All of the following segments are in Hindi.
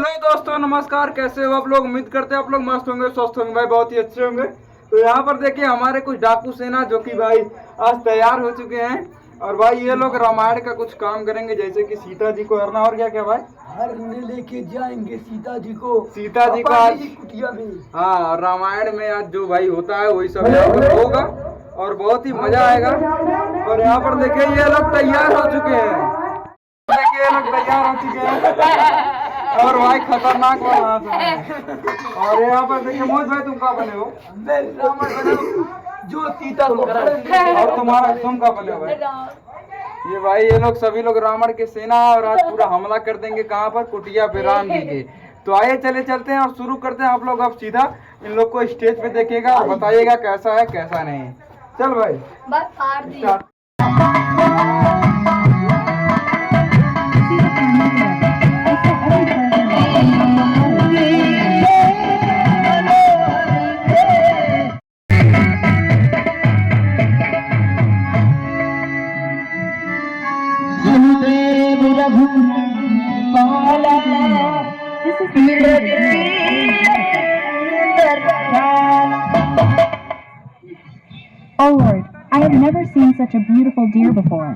हेलो दोस्तों, नमस्कार। कैसे हो आप लोग? उम्मीद करते हैं आप लोग मस्त होंगे, स्वस्थ होंगे भाई, बहुत ही अच्छे होंगे। तो यहाँ पर देखिए हमारे कुछ डाकू सेना जो कि भाई आज तैयार हो चुके हैं। और भाई ये लोग रामायण का कुछ काम करेंगे, जैसे कि सीता जी को हरना और क्या क्या भाई हरने लेके जाएंगे सीता जी को आज कुटिया में। हाँ, और रामायण में आज जो भाई होता है वही सब यहाँ पर होगा और बहुत ही मजा आएगा। और यहाँ पर देखिए ये लोग तैयार हो चुके हैं, देखिए ये लोग तैयार हो चुके हैं और भाई खतरनाक बना है। और यहाँ पर देखिए मोहित भाई, तुम कहाँ बने हो? मैं रावण बना जो सीता को और तुम्हारा तुम कहाँ बने हो भाई? ये भाई ये लोग सभी लोग रावण के सेना है और आज पूरा हमला कर देंगे कहाँ पर? कुटिया पे राम जी के। तो आइए चलते हैं और शुरू करते हैं। आप लोग अब सीधा इन लोग को स्टेज पे देखेगा और बताइएगा कैसा है कैसा नहीं। चल भाई start. Oh Lord, I have never seen such a beautiful deer before.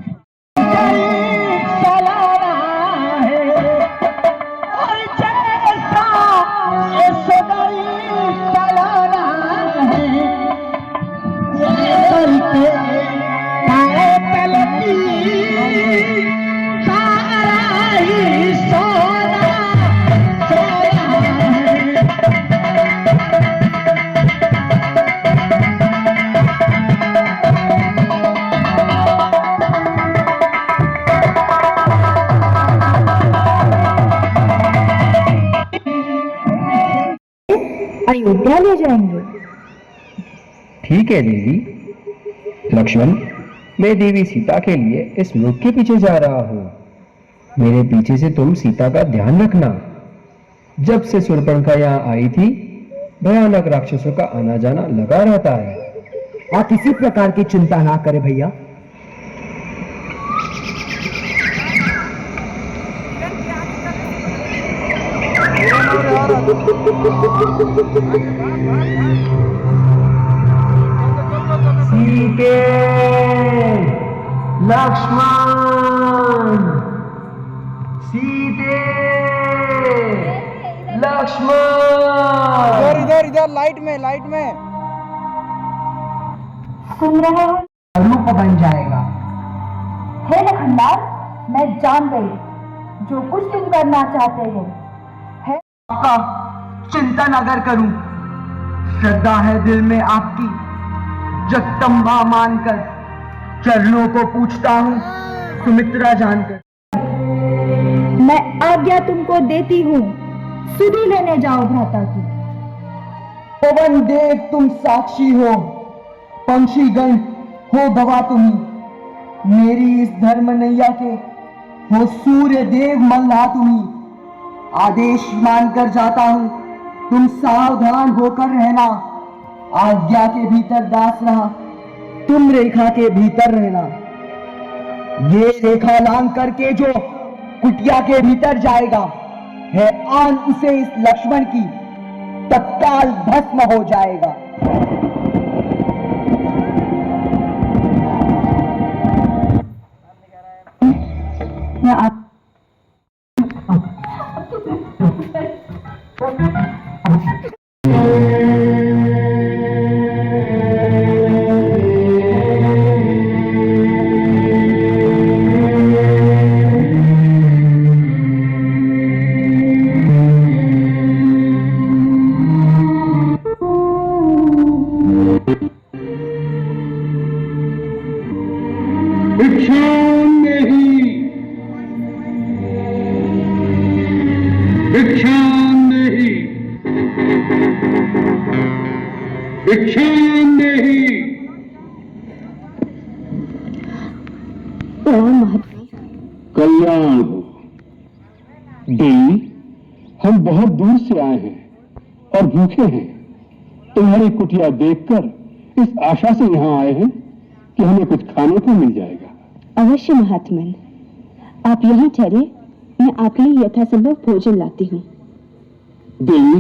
Ayodhya ले जाएंगे। ठीक है देवी। लक्ष्मण, मैं देवी सीता के लिए इस मृग के पीछे जा रहा हूँ। मेरे पीछे से तुम सीता का ध्यान रखना। जब से शूर्पणखा यहाँ आई थी, भयानक राक्षसों का आना जाना लगा रहता है। आप किसी प्रकार की चिंता ना करें भैया। सीते, लक्ष्मण, सीते, लक्ष्मण। इधर इधर लाइट में सुन रहे हो? रूप बन जाएगा। हे लखनलाल, मैं जान गई जो कुछ तुम करना चाहते हो। आपका चिंतन अगर करूं, श्रद्धा है दिल में आपकी, जगदम्बा मानकर चरणों को पूछता हूं, सुमित्रा जानकर। मैं आज्ञा तुमको देती हूँ, सुधि लेने जाओ भ्राता की। पवन देव तुम साक्षी हो, पंक्षीगण हो गवाह तुम्ही, मेरी इस धर्म नैया के हो सूर्य देव मल्लाह तुम्ही। आदेश मानकर जाता हूं, तुम सावधान होकर रहना। आज्ञा के भीतर दास रहा, तुम रेखा के भीतर रहना। ये रेखा लांघ करके जो कुटिया के भीतर जाएगा है आन उसे इस लक्ष्मण की तत्काल भस्म हो जाएगा। मैं आप कल्याण हो। देवी, हम बहुत दूर से आए हैं और भूखे हैं। तुम्हारी कुटिया देखकर इस आशा से यहाँ आए हैं कि हमें कुछ खाने को मिल जाएगा। अवश्य महात्मन, आप यहाँ ठहरे, मैं आपके लिए यथासंभव भोजन लाती हूँ। देवी,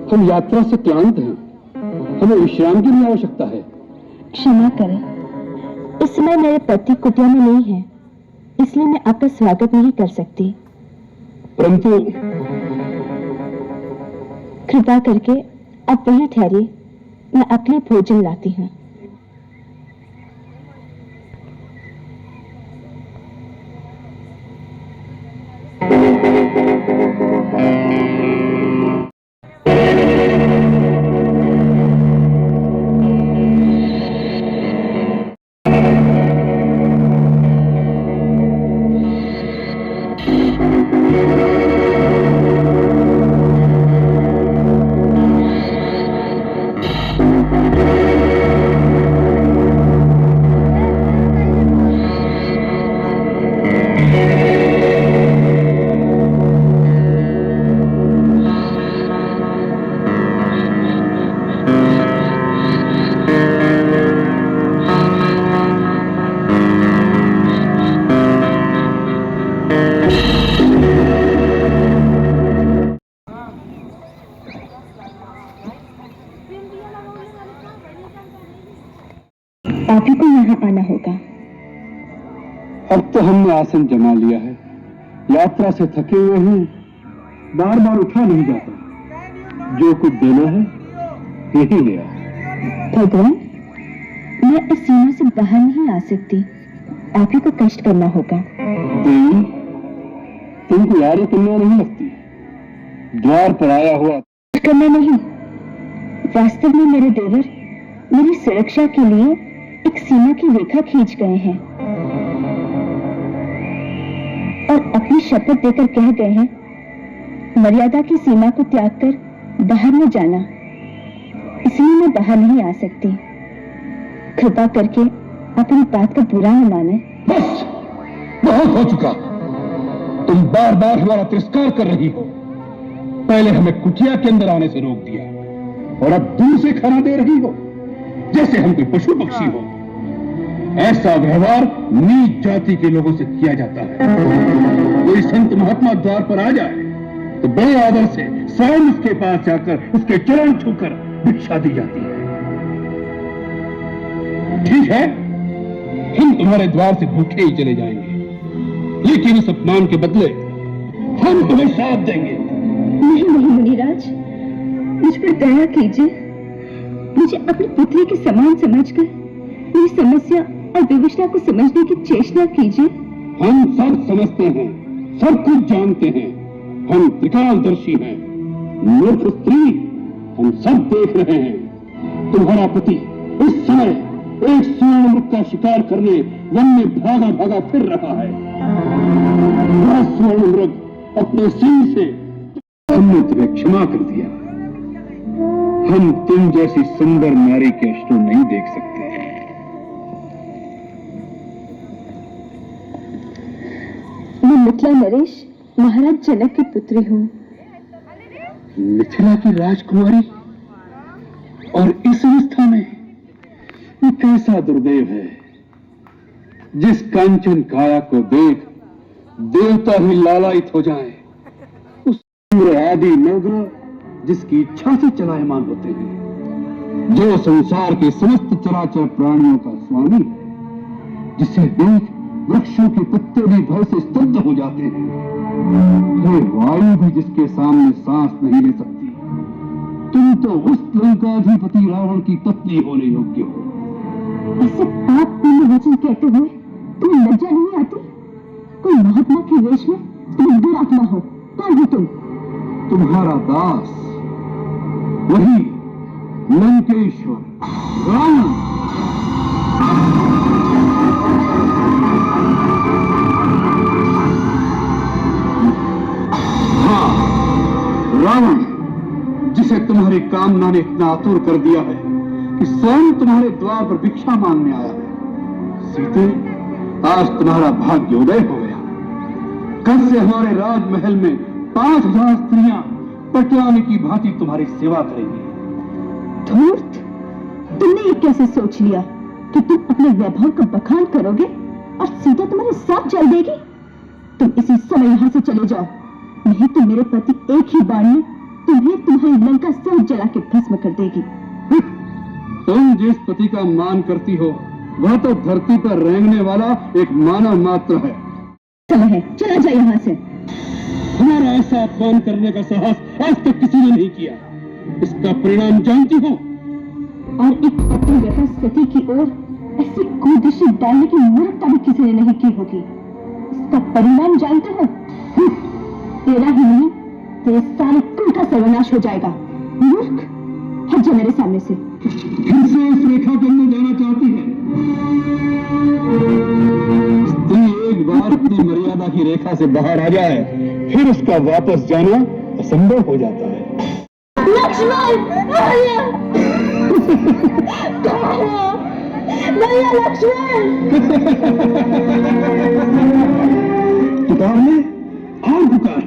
हम यात्रा से क्लांत हैं, हमें विश्राम की भी आवश्यकता है। क्षमा करें, इस समय मेरे पति कुटिया में नहीं है, इसलिए मैं आपका स्वागत नहीं कर सकती। परंतु कृपा करके आप वहीं ठहरिए, मैं अपने भोजन लाती हूँ। आप ही को यहाँ आना होगा। अब तो हमने आसन जमा लिया है, यात्रा से थके हुए हैं, बार बार उठा नहीं जाता। जो कुछ देना है यही ले आओ। भगवान, मैं इस सीमा से बाहर नहीं आ सकती, आप ही को कष्ट करना होगा। देवी, तुमको यारी कन्या नहीं लगती? द्वार पर आया हुआ कष्ट करना नहीं, वास्तव में मेरे देवर मेरी सुरक्षा के लिए एक सीमा की रेखा खींच गए हैं और अपनी शपथ देकर कह गए हैं, मर्यादा की सीमा को त्याग कर बाहर न जाना, इसलिए मैं बाहर नहीं आ सकती। कृपा करके अपनी बात का बुरा न माने। बस, बहुत हो चुका। तुम बार बार हमारा तिरस्कार कर रही हो। पहले हमें कुटिया के अंदर आने से रोक दिया और अब दूर से खाना दे रही हो, जैसे हम कोई पशु पक्षी हो। ऐसा व्यवहार नीच जाति के लोगों से किया जाता है। कोई संत महात्मा द्वार पर आ जाए तो बड़े आदर से स्वयं उसके पास जाकर उसके चरण छूकर भिक्षा दी जाती है। ठीक है, हम तुम्हारे द्वार से भूखे ही चले जाएंगे, लेकिन इस अपमान के बदले हम तुम्हें श्राप देंगे। नहीं नहीं मुनिराज, मुझ पर दया कीजिए, मुझे अपनी पुत्री के समान समझकर मेरी समस्या और विवशता को समझने की चेष्टा कीजिए। हम सब समझते हैं, सब कुछ जानते हैं, हम त्रिकालदर्शी हैं। मूर्ख स्त्री, हम सब देख रहे हैं। तुम्हारा पति इस समय एक स्वर्ण मृग का शिकार करने वन में भागा भागा फिर रहा है। वह स्वर्ण मृग अपने सिंह से हमने तुम्हें क्षमा कर दिया। हम तुम जैसी सुंदर नारी के अश्रु नहीं देख सकते। मैं मिथिला नरेश महाराज जनक की पुत्री हूँ। मिथिला की राजकुमारी, और इस अवस्था में ये कैसा दुर्दैव है। जिस कांचन काया को देख देवता ही लालायित हो जाए, उस आदि नवग्रह जिसकी इच्छा से चलायमान होते हैं, जो संसार के समस्त चराचर प्राणियों का स्वामी है, जिसे देख वृक्षों के पत्ते भी भय से स्तब्ध हो जाते हैं, ये वायु भी जिसके सामने सांस नहीं ले सकती। तुम तो उस लंकाधिपति रावण की पत्नी होने योग्य हो। ऐसे पापपूर्ण वचन कहते हुए तुम्हें लज्जा नहीं आती? कोई महात्मा के वेश में तुम दुरात्मा हो। कौन हो तुम? तुम्हारा दास, वही लंकेश्वर रावण। हाँ, रावण, जिसे तुम्हारी कामना ने इतना आतुर कर दिया है कि स्वयं तुम्हारे द्वार पर भिक्षा मांगने आया है। सीते, आज तुम्हारा भाग्य उदय हो गया। कल से हमारे राजमहल में 5000 स्त्रियां पटरानी की भांति तुम्हारी सेवा करेंगी। धूर्त, तुमने ये कैसे सोच लिया कि तुम अपने वैभव का बखान करोगे और सीता तुम्हारे साथ चल देगी? तुम इसी समय यहाँ से चले जाओ, नहीं तो मेरे पति एक ही बार में तुम्हें तुम्हारी लंका सब जला के भस्म कर देगी। तुम जिस पति का मान करती हो वह तो धरती पर रेंगने वाला एक मानव मात्र है। समय है, चला जाए यहाँ से। हमारा ऐसा अपमान करने का साहस आज तक किसी ने नहीं किया। इसका परिणाम जानती हो? और एक पतिव्रता सती की ओर ऐसी कुदिशा डालने की मूर्खता भी किसी ने नहीं की होगी। इसका परिणाम जानते हो? तेरा ही नहीं, तेरे सारे कुल का सर्वनाश हो जाएगा। मूर्ख, हट जा मेरे सामने से। फिर से इस रेखा के अंदर जाना चाहती है? स्त्री एक बार अपनी मर्यादा की रेखा से बाहर आ जाए फिर उसका वापस जाना असंभव हो जाता है। लक्ष्मण! भैया लक्ष्मण! पुकार ले और पुकार।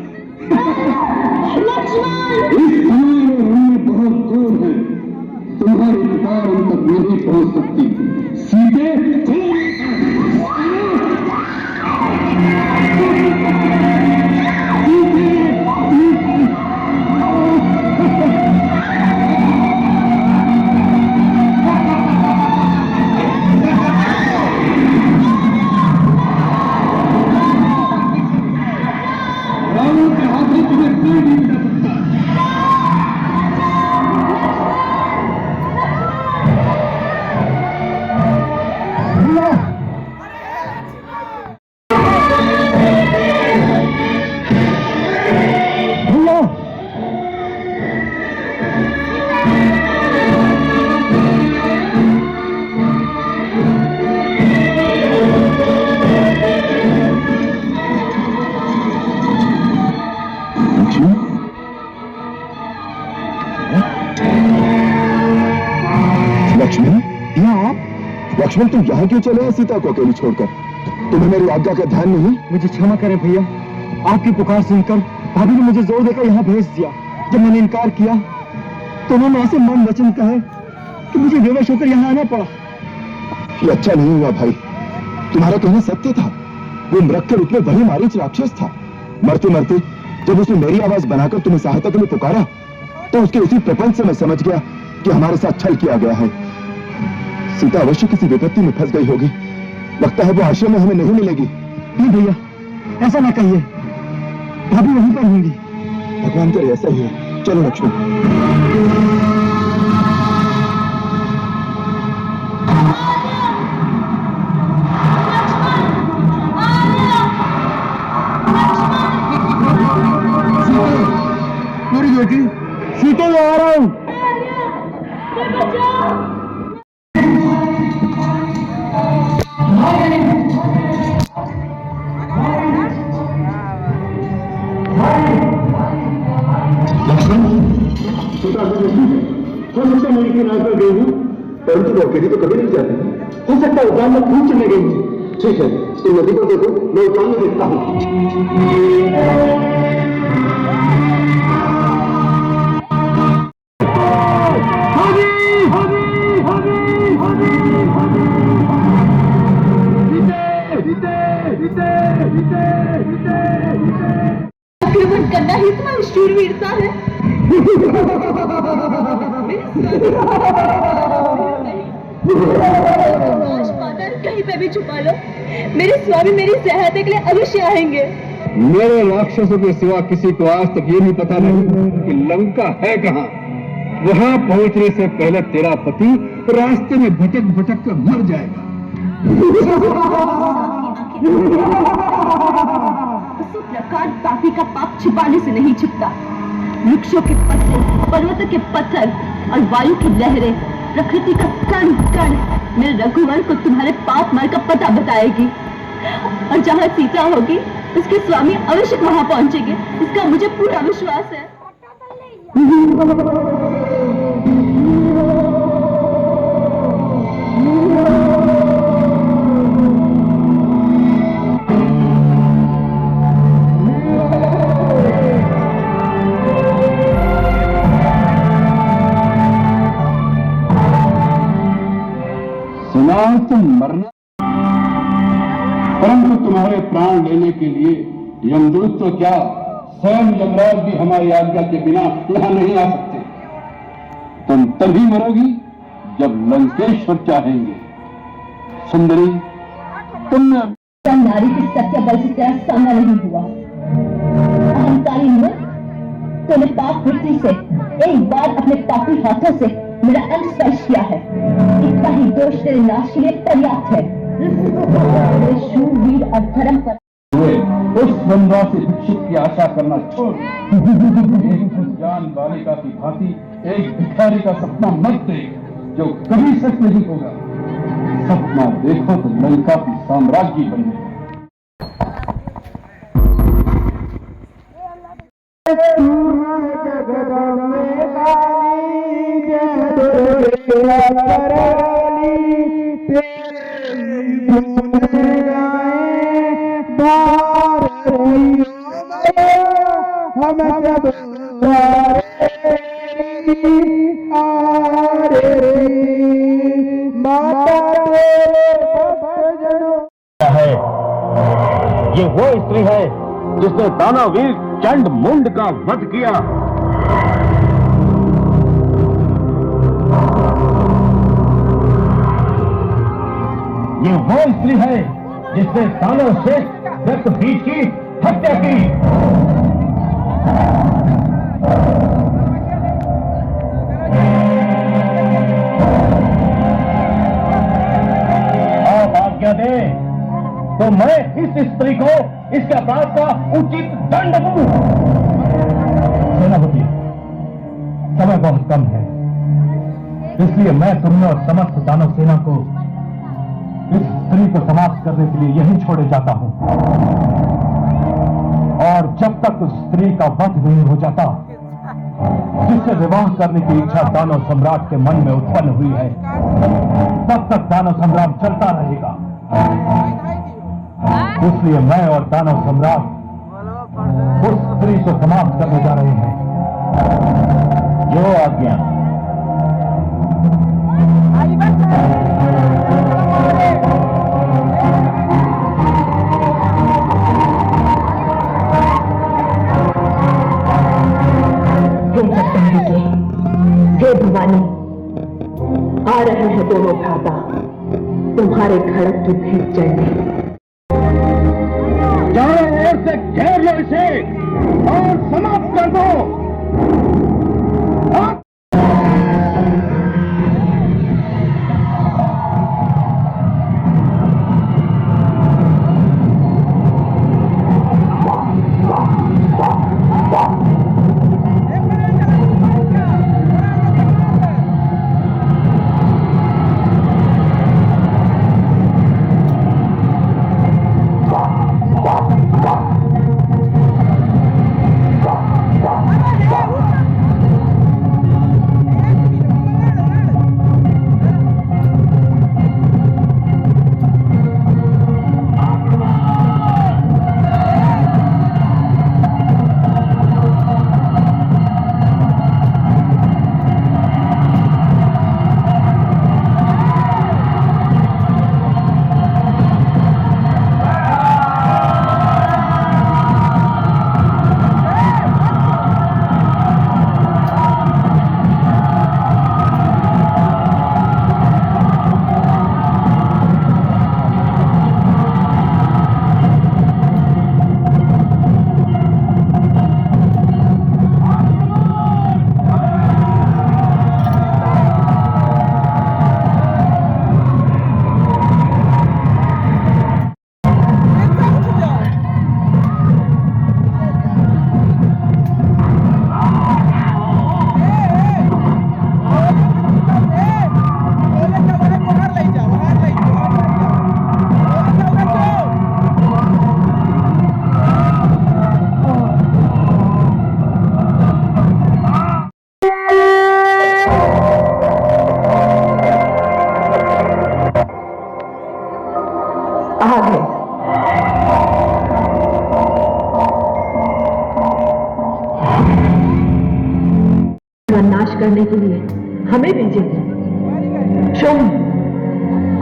लक्ष्मण! इस समय में बहुत दूर है, तुम्हारी पुकार उन तक नहीं पहुंच सकती। सीधे लक्ष्मण, तुम यहाँ क्यों चले हैं सीता को अकेली छोड़कर? तुम्हें मेरी आज्ञा का ध्यान नहीं? मुझे क्षमा करें भैया, आपकी पुकार सुनकर भाभी ने मुझे जोर देकर यहाँ भेज दिया। जब मैंने इनकार किया तो उन्होंने ऐसे मन वचन कहे कि मुझे बेवश होकर यहाँ आना पड़ा। ये अच्छा नहीं हुआ भाई, तुम्हारा कहना सत्य था। वो मृग के रूप में वही मारीच राक्षस था। मरते मरते जब उसने मेरी आवाज बनाकर तुम्हें सहायता के लिए पुकारा तो उसके उसी प्रपंच से मैं समझ गया कि हमारे साथ छल किया गया है। सीता अवश्य किसी विपत्ति में फंस गई होगी। लगता है वो आश्रम में हमें नहीं मिलेगी। नहीं भैया, ऐसा ना कहिए, भाभी वहीं पर होंगी। भगवान करे ऐसा ही हो। चलो लक्ष्मण। मेरी बेटी सीता, आ रहा हूँ। परंतु वो अकेली तो कभी नहीं जाती। हो सकता है उद्यान में खूब चले गई। ठीक है, तुम नदी को देखो, मैं उद्यान में देखता हूँ। आक्रमण करना ही तुम्हारी शूरवीरता है। कहीं पे भी छुपा लो, मेरे स्वामी मेरी सहायता के लिए अवश्य आएंगे। मेरे राक्षसों के सिवा किसी को आज तक ये नहीं पता नहीं कि लंका है कहाँ। वहां पहुंचने से पहले तेरा पति रास्ते में भटक भटक कर मर जाएगा। इसी प्रकार पापी का पाप छिपाने से नहीं छिपता। वृक्षों के पत्ते, पर्वतों के पत्थर और वायु की लहरें, प्रकृति का कण कण मेरे रघुवर को तुम्हारे पाप मर का पता बताएगी। और जहाँ सीता होगी उसके स्वामी अवश्य वहां पहुंचेंगे, इसका मुझे पूरा विश्वास है। तुम मरना, परंतु तुम्हारे प्राण लेने के लिए यमदूत तो क्या स्वयं यमराज भी हमारी आज्ञा के बिना यहाँ नहीं आ सकते। तुम तभी मरोगी जब लंकेश्वर चाहेंगे। सुंदरी, तुमने नारी के सत्य बल से तेरा सामना नहीं हुआ। अहंकारी मूर्ख, तूने पाप मिट्टी से एक बार अपने पापी हाथों से मेरा अंग स्पर्श किया है। इतना ही दोष तेरे नाश के लिए पर्याप्त है। मेरे शूरवीर और धर्म पर हुए उस बंदा से भिक्षुक की आशा करना छोड़ एक जान बालिका की भांति एक भिखारी का सपना मत देख, जो कभी सच नहीं होगा। सपना देखो तो लंका की साम्राज्य बने। है ये वो स्त्री है जिसने दानववीर चंड मुंड का वध किया। ये वो स्त्री है जिसने दानव श्रेष्ठ रक्तबीज की हत्या की। आप आज्ञा दे तो मैं इस स्त्री को इसके अपराध का उचित दंड दूं। सेनापति, समय बहुत कम है, इसलिए मैं तुमने और समस्त दानव सेना को इस स्त्री को समाप्त करने के लिए यहीं छोड़े जाता हूं। और जब तक उस स्त्री का वध नहीं हो जाता, जिससे विवाह करने की इच्छा दानव सम्राट के मन में उत्पन्न हुई है, तब तक दानव सम्राट चलता रहेगा। इसलिए मैं और दानव सम्राट उस स्त्री को समाप्त करने जा रहे हैं। जो आज्ञा। हे भवानी, आ रहे हैं दोनों भ्राता तुम्हारे खड़क की भेंट चढ़ने। चारों ओर से घेर लो इसे और समाप्त कर दो। नाश करने के लिए हमें भेजे थे।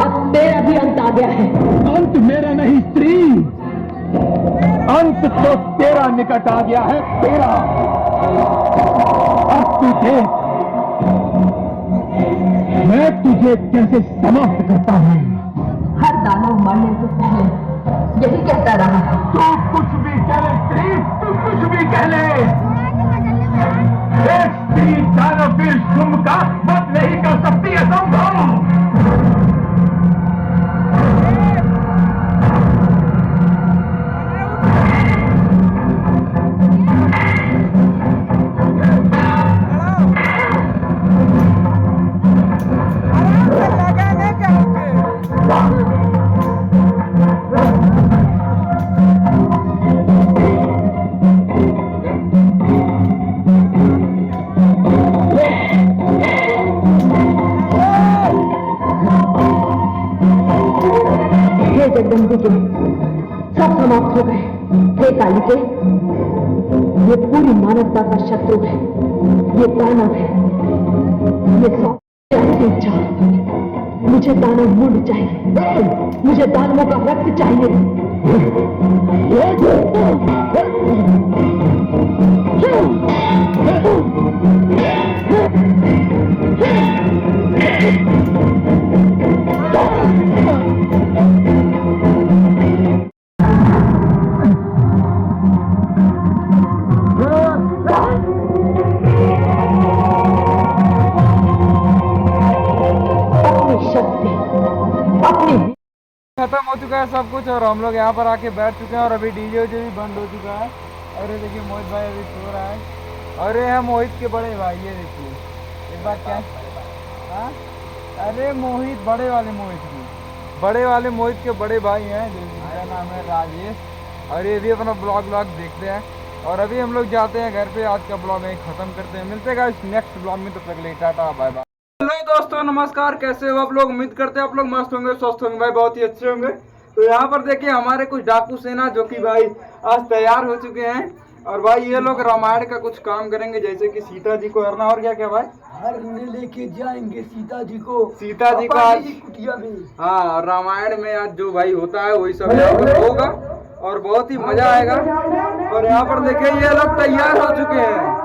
अब तेरा भी अंत आ गया है। अंत मेरा नहीं स्त्री, अंत तो तेरा निकट आ गया है, तेरा। अब तू देख मैं तुझे कैसे समाप्त करता हूं। हर दानव मरने से पहले यही कहता रहा। तू कुछ भी कह ले स्त्री, तू कुछ भी कह ले, एक स्त्री दानव के शुभ का वध नहीं कर सकती, असंभव। जगदम्बिके सब समाप्त हो गए। हे कालिके, ये पूरी मानवता का शत्रु है, ये दानव है, ये सौ इच्छा। मुझे दानव मूड चाहिए, मुझे दानवों का रक्त चाहिए। खत्म हो चुका है सब कुछ और हम लोग यहाँ पर आके बैठ चुके हैं और अभी डीजे भी बंद हो चुका है। और ये देखिए मोहित भाई अभी सो रहा है और ये है मोहित के बड़े भाई। ये देखिए एक बात क्या, हाँ अरे मोहित बड़े वाले मोहित के बड़े भाई हैं जिनका नाम है राजेश। और ये भी अपना ब्लॉग देखते हैं और अभी हम लोग जाते हैं घर पे। आज का ब्लॉग यहीं खत्म करते हैं, मिलते हैं नेक्स्ट ब्लॉग में, तब तक ले टाटा बाय बाय। हेलो दोस्तों नमस्कार, कैसे हो आप लोग? उम्मीद करते हैं आप लोग मस्त होंगे, स्वस्थ होंगे भाई, बहुत ही अच्छे होंगे। तो यहाँ पर देखिए हमारे कुछ डाकू सेना जो कि भाई आज तैयार हो चुके हैं और भाई ये लोग रामायण का कुछ काम करेंगे, जैसे कि सीता जी को हरना और क्या क्या भाई हरने लेके जाएंगे सीता जी को आज कुटिया में। हाँ, रामायण में आज जो भाई होता है वही सब यहाँ पर होगा और बहुत ही मजा आएगा। और यहाँ पर देखिए ये लोग तैयार हो चुके हैं।